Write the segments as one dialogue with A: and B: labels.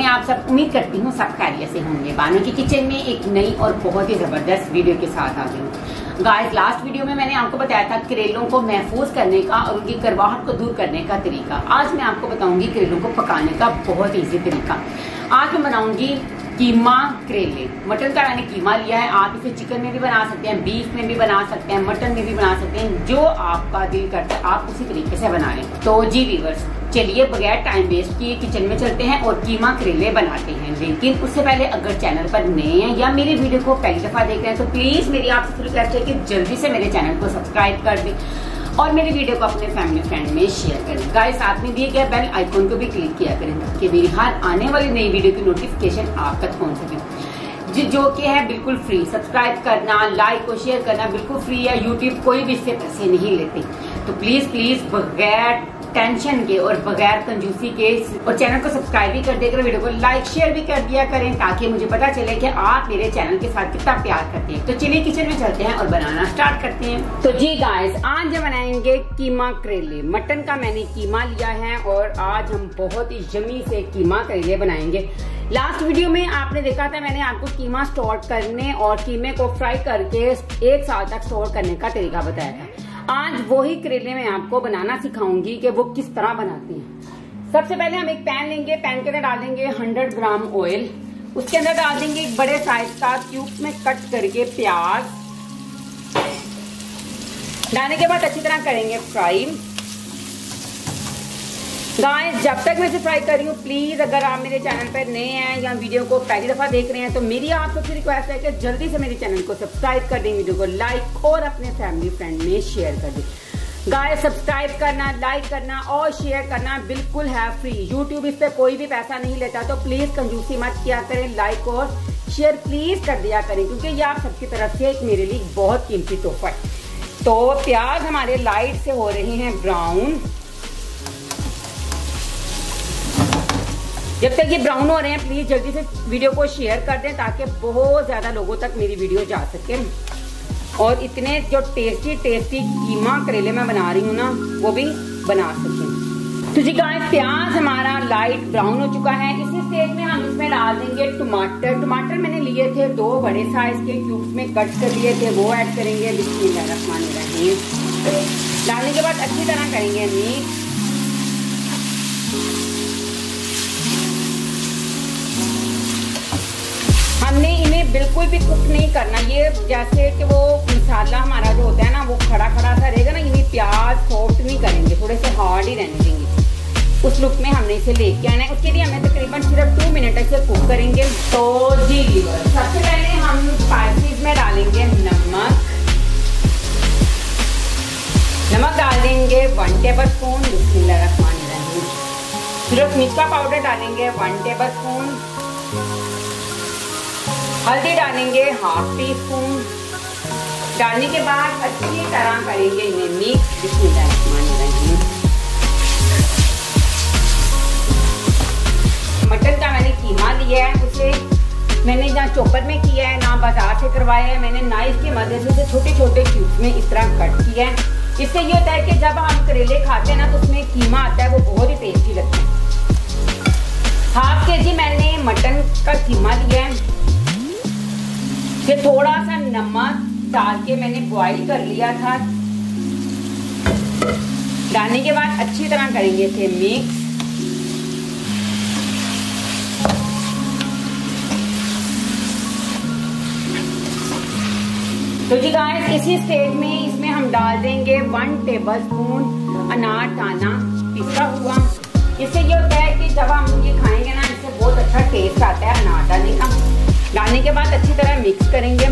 A: आप सब, उम्मीद करती हूँ सब खैरियत से होंगे। बानो की किचन में एक नई और बहुत ही जबरदस्त वीडियो के साथ आ गई हूँ। गाइस, लास्ट वीडियो में मैंने आपको बताया था करेलों को महफूज करने का और उनकी करवाहट को दूर करने का तरीका। आज मैं आपको बताऊंगी करेलों को पकाने का बहुत ईजी तरीका। आज मैं बनाऊंगी कीमा करेले। मटन का मैंने कीमा लिया है। आप इसे चिकन में भी बना सकते हैं, बीफ में भी बना सकते हैं, मटन में भी बना सकते हैं, जो आपका दिल करता है आप उसी तरीके से बना लें। तो जी व्यूअर्स, चलिए बगैर टाइम वेस्ट किए किचन में चलते हैं और कीमा करेले बनाते हैं। लेकिन उससे पहले अगर चैनल पर नए हैं या मेरी वीडियो को पहली दफा देख रहे हैं तो प्लीज मेरी आपसे रिक्वेस्ट है कि जल्दी से मेरे चैनल को सब्सक्राइब कर दें और मेरी वीडियो को अपने फैमिली फ्रेंड में शेयर करें। गाइस, साथ में दिए गए बेल आइकॉन को भी क्लिक किया करें ताकि मेरी हर आने वाली नई वीडियो की नोटिफिकेशन आप तक पहुंच सके, जो कि है बिल्कुल फ्री। सब्सक्राइब करना, लाइक और शेयर करना बिल्कुल फ्री है। यूट्यूब कोई भी इससे पैसे नहीं लेते। तो प्लीज बगैर टेंशन के और बगैर कंजूसी के और चैनल को सब्सक्राइब भी कर देकर वीडियो को लाइक शेयर भी कर दिया करें ताकि मुझे पता चले कि आप मेरे चैनल के साथ कितना प्यार करते हैं। तो चलिए किचन में चलते हैं और बनाना स्टार्ट करते हैं। तो जी गाइस, आज हम बनाएंगे कीमा करेले। मटन का मैंने कीमा लिया है और आज हम बहुत ही यम्मी से कीमा करेले बनाएंगे। लास्ट वीडियो में आपने देखा था मैंने आपको कीमा स्टोर करने और कीमे को फ्राई करके 1 साल तक स्टोर करने का तरीका बताया था। आज वही करेले मैं आपको बनाना सिखाऊंगी कि वो किस तरह बनाते हैं। सबसे पहले हम एक पैन लेंगे। पैन के अंदर डाल देंगे 100 ग्राम ऑयल। उसके अंदर डाल देंगे एक बड़े साइज का क्यूब्स में कट करके प्याज। डालने के बाद अच्छी तरह करेंगे फ्राई। गाइस, जब तक मैं इसे फ्राई कर रही हूँ, प्लीज अगर आप मेरे चैनल पर नए हैं या वीडियो को पहली दफा देख रहे हैं तो मेरी आप सबसे रिक्वेस्ट है कि जल्दी से मेरे चैनल को सब्सक्राइब कर दें, वीडियो को लाइक और अपने फैमिली फ्रेंड में शेयर कर दें। गाइस, सब्सक्राइब करना, लाइक करना और शेयर करना बिल्कुल है फ्री। यूट्यूब इस पे कोई भी पैसा नहीं लेता। तो प्लीज कंजूसी मत किया करें, लाइक और शेयर प्लीज कर दिया करें क्योंकि ये आप सबकी तरफ से एक मेरे लिए बहुत कीमती तोहफा है। तो प्याज हमारे लाइट से हो रहे हैं ब्राउन। जब तक ये ब्राउन हो रहे हैं प्लीज जल्दी से वीडियो को शेयर कर दें ताकि बहुत ज्यादा लोगों तक मेरी वीडियो जा सके और इतने जो टेस्टी कीमा करेले मैं बना रही हूँ ना वो भी बना सकें। तो जी गाइस, प्याज हमारा लाइट ब्राउन हो चुका है। इसी स्टेज में हम इसमें डाल देंगे टमाटर। टमाटर मैंने लिए थे 2 बड़े साइज के क्यूब्स में कट कर लिए थे, वो ऐड करेंगे। बिस्मिल्लाहिर्रहमानिर्रहीम। डालने के बाद अच्छी तरह करेंगे मिक्स। हमने इन्हें बिल्कुल भी कुक नहीं करना। ये जैसे कि वो मसाला हमारा जो होता है ना वो खड़ा सा रहेगा ना, इन्हें प्याज सॉफ्ट नहीं करेंगे, थोड़े से हार्ड ही रहने देंगे। उस लुक में हमने इसे लेके आना है। उसके लिए हमें तकरीबन सिर्फ 2 मिनट इसे कुक करेंगे। तो जी सबसे पहले हम स्पाइसेस में डालेंगे नमक डाल देंगे 1 टेबल स्पून। बिस्मिल्लाहिर्रहमानिर्रहीम। फिर मिर्च पाउडर डालेंगे 1 टेबल स्पून। हल्दी डालेंगे 1/2 टीस्पून। डालने के बाद अच्छी तरह करेंगे इन्हें मिक्स। बिस्मिल्लाहिर्रहमानिर्रहीम। मटन का मैंने कीमा लिया है, उसे मैंने ना चॉपर में किया है ना बाजार से करवाया है। मैंने नाइफ की मदद से छोटे क्यूब्स में इस तरह कट किया है। इससे ये होता है कि जब हम करेले खाते हैं ना तो उसमें कीमा आता है, वो बहुत ही टेस्टी लगता है। 1/2 kg मैंने मटन का कीमा लिया है। फिर थोड़ा सा नमक डाल के मैंने बॉईल कर लिया था। डालने के बाद अच्छी तरह करेंगे इसे मिक्स। तो जी गाइस, इसी स्टेज में इसमें हम डाल देंगे 1 टेबल स्पून अनार दाना पिसा हुआ। इससे ये होता है कि जब हम ये खाएंगे ना इससे बहुत अच्छा टेस्ट आता है अनार दाने का। डालने के बाद अच्छी तरह मिक्स करेंगे।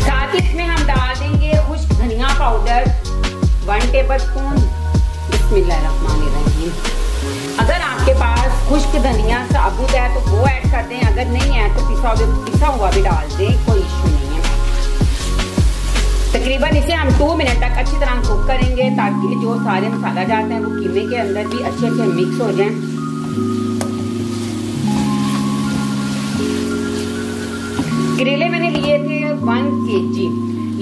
A: साथ ही इसमें हम डाल देंगे खुश्क धनिया पाउडर 1 टेबल स्पून। बिस्मिल्लाहिर्रहमानिर्रहीम। अगर आपके पास खुश्क धनिया साबुत है तो वो ऐड कर दें, अगर नहीं है तो पिसा हुआ भी डाल दें, कोई इश्यू नहीं है। तकरीबन इसे हम 2 मिनट तक अच्छी तरह कुक करेंगे ताकि जो सारे मसाला जाते हैं वो कीमे के अंदर भी अच्छे से मिक्स हो जाएं। करेले मैंने लिए थे 1 kg।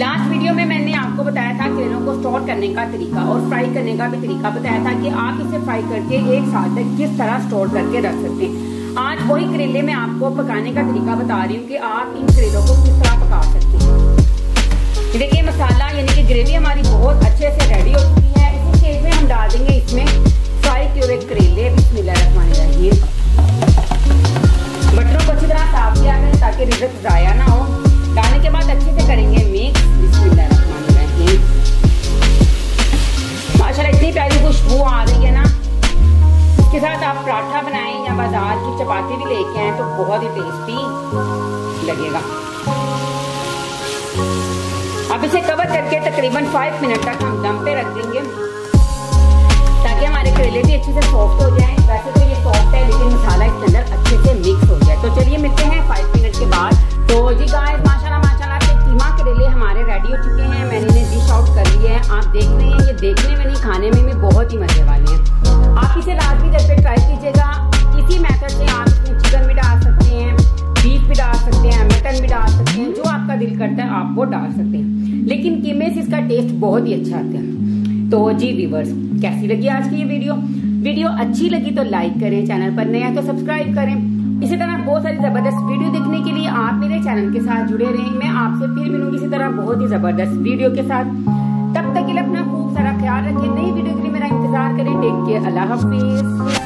A: लास्ट वीडियो में मैंने आपको बताया था करेलों को स्टोर करने का तरीका और फ्राई करने का भी तरीका बताया था कि आप इसे फ्राई करके एक साल तक किस तरह स्टोर करके रख सकते हैं। आज वही करेले मैं आपको पकाने का तरीका बता रही हूँ कि आप इन करेलों को किस तरह पका सकते हैं। देखिए मसाला यानी कि ग्रेवी हमारी बहुत अच्छे से रेडी हो चुकी है। इसी स्टेज में हम डाल देंगे इसमें फ्राई किए हुए करेले। बिस्मिल्लाहिर्रहमानिर्रहीम। बटनों को अच्छी तरह साफ किया करें ताकि रिजल्ट जाया ना हो। डालने के बाद अच्छे से करेंगे मिक्स। बिस्मिल्लाहिर्रहमानिर्रहीम। माशाल्लाह इतनी प्यारी खुशबू आ रही है ना। इसके साथ आप पराठा बनाएं या बाजार की चपाती भी लेके आए तो बहुत ही टेस्टी लगेगा। अब इसे कवर करके तकरीबन 5 मिनट तक हम दम पे रख देंगे ताकि हमारे करेले भी अच्छे से सॉफ्ट हो जाएं। वैसे तो ये सॉफ्ट है लेकिन मसाला इसके अंदर अच्छे से मिक्स हो जाए। तो चलिए मिलते हैं 5 मिनट के बाद। तो जी गाइस माशाल्लाह से कीमा करेले हमारे रेडी हो चुके हैं। मैंने इन्हें डिश आउट कर लिया है। आप देख रहे हैं ये देखने में नहीं खाने में भी बहुत ही मजे वाले हैं। आप इसे लाजमी घर पे ट्राई कीजिएगा। इसी मेथड से आप इसमें चिकन भी डाल सकते हैं, बीफ भी डाल सकते हैं, मटन भी डाल सकते हैं, जो आपका दिल करता है आप वो डाल सकते हैं। लेकिन कीमे से इसका टेस्ट बहुत ही अच्छा आता है। तो जी व्यूअर्स कैसी लगी आज की ये वीडियो अच्छी लगी तो लाइक करें, चैनल पर नया तो सब्सक्राइब करें। इसी तरह बहुत सारी जबरदस्त वीडियो देखने के लिए आप मेरे चैनल के साथ जुड़े रहें। मैं आपसे फिर मिलूंगी इसी तरह बहुत ही जबरदस्त वीडियो के साथ। तब तक के लिए अपना खूब सारा ख्याल रखें। नई वीडियो के लिए मेरा इंतजार करें। Take care. अल्लाह हाफिज।